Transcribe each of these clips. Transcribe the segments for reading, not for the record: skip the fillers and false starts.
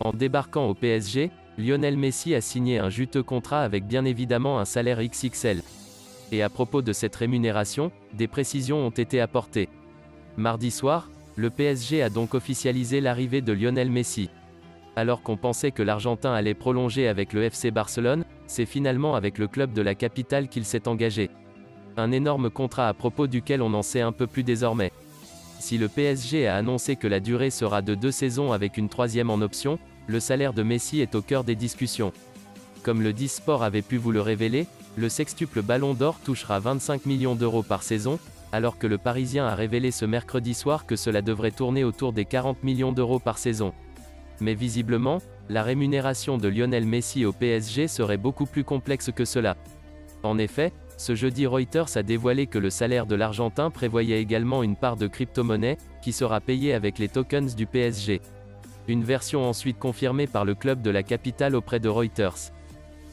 En débarquant au PSG, Lionel Messi a signé un juteux contrat avec bien évidemment un salaire XXL. Et à propos de cette rémunération, des précisions ont été apportées. Mardi soir, le PSG a donc officialisé l'arrivée de Lionel Messi. Alors qu'on pensait que l'Argentin allait prolonger avec le FC Barcelone, c'est finalement avec le club de la capitale qu'il s'est engagé. Un énorme contrat à propos duquel on en sait un peu plus désormais. Si le PSG a annoncé que la durée sera de 2 saisons avec une 3e en option, le salaire de Messi est au cœur des discussions. Comme le 10 Sport avait pu vous le révéler, le sextuple Ballon d'Or touchera 25 millions d'euros par saison, alors que le Parisien a révélé ce mercredi soir que cela devrait tourner autour des 40 millions d'euros par saison. Mais visiblement, la rémunération de Lionel Messi au PSG serait beaucoup plus complexe que cela. En effet, ce jeudi Reuters a dévoilé que le salaire de l'Argentin prévoyait également une part de crypto-monnaie, qui sera payée avec les tokens du PSG. Une version ensuite confirmée par le club de la capitale auprès de Reuters.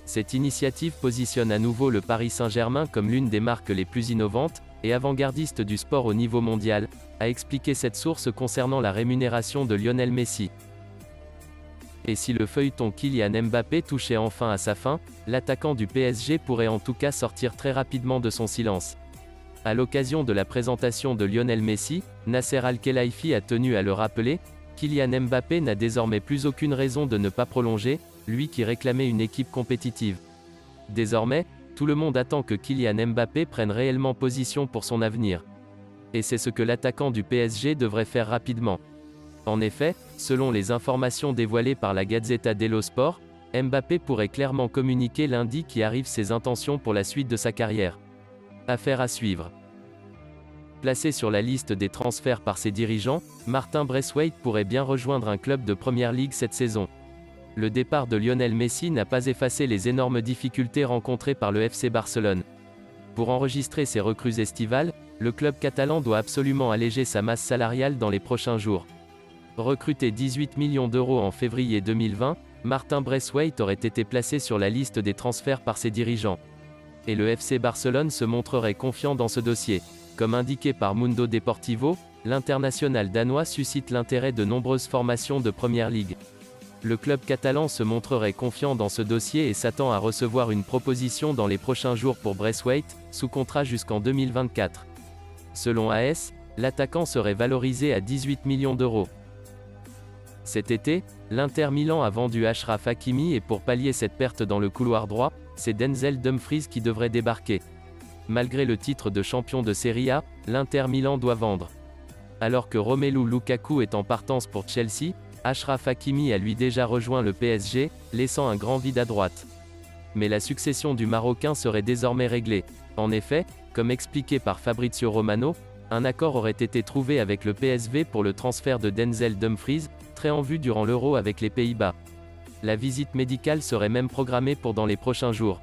Cette initiative positionne à nouveau le Paris Saint-Germain comme l'une des marques les plus innovantes et avant-gardistes du sport au niveau mondial, a expliqué cette source concernant la rémunération de Lionel Messi. Et si le feuilleton Kylian Mbappé touchait enfin à sa fin, l'attaquant du PSG pourrait en tout cas sortir très rapidement de son silence. À l'occasion de la présentation de Lionel Messi, Nasser Al-Khelaifi a tenu à le rappeler, Kylian Mbappé n'a désormais plus aucune raison de ne pas prolonger, lui qui réclamait une équipe compétitive. Désormais, tout le monde attend que Kylian Mbappé prenne réellement position pour son avenir. Et c'est ce que l'attaquant du PSG devrait faire rapidement. En effet, selon les informations dévoilées par la Gazzetta dello Sport, Mbappé pourrait clairement communiquer lundi qui arrive ses intentions pour la suite de sa carrière. Affaire à suivre. Placé sur la liste des transferts par ses dirigeants, Martin Braithwaite pourrait bien rejoindre un club de Première Ligue cette saison. Le départ de Lionel Messi n'a pas effacé les énormes difficultés rencontrées par le FC Barcelone. Pour enregistrer ses recrues estivales, le club catalan doit absolument alléger sa masse salariale dans les prochains jours. Recruté 18 millions d'euros en février 2020, Martin Braithwaite aurait été placé sur la liste des transferts par ses dirigeants. Et le FC Barcelone se montrerait confiant dans ce dossier. Comme indiqué par Mundo Deportivo, l'international danois suscite l'intérêt de nombreuses formations de Première Ligue. Le club catalan se montrerait confiant dans ce dossier et s'attend à recevoir une proposition dans les prochains jours pour Braithwaite, sous contrat jusqu'en 2024. Selon AS, l'attaquant serait valorisé à 18 millions d'euros. Cet été, l'Inter Milan a vendu Achraf Hakimi et pour pallier cette perte dans le couloir droit, c'est Denzel Dumfries qui devrait débarquer. Malgré le titre de champion de Serie A, l'Inter Milan doit vendre. Alors que Romelu Lukaku est en partance pour Chelsea, Achraf Hakimi a lui déjà rejoint le PSG, laissant un grand vide à droite. Mais la succession du Marocain serait désormais réglée. En effet, comme expliqué par Fabrizio Romano, un accord aurait été trouvé avec le PSV pour le transfert de Denzel Dumfries, très en vue durant l'Euro avec les Pays-Bas. La visite médicale serait même programmée pour dans les prochains jours.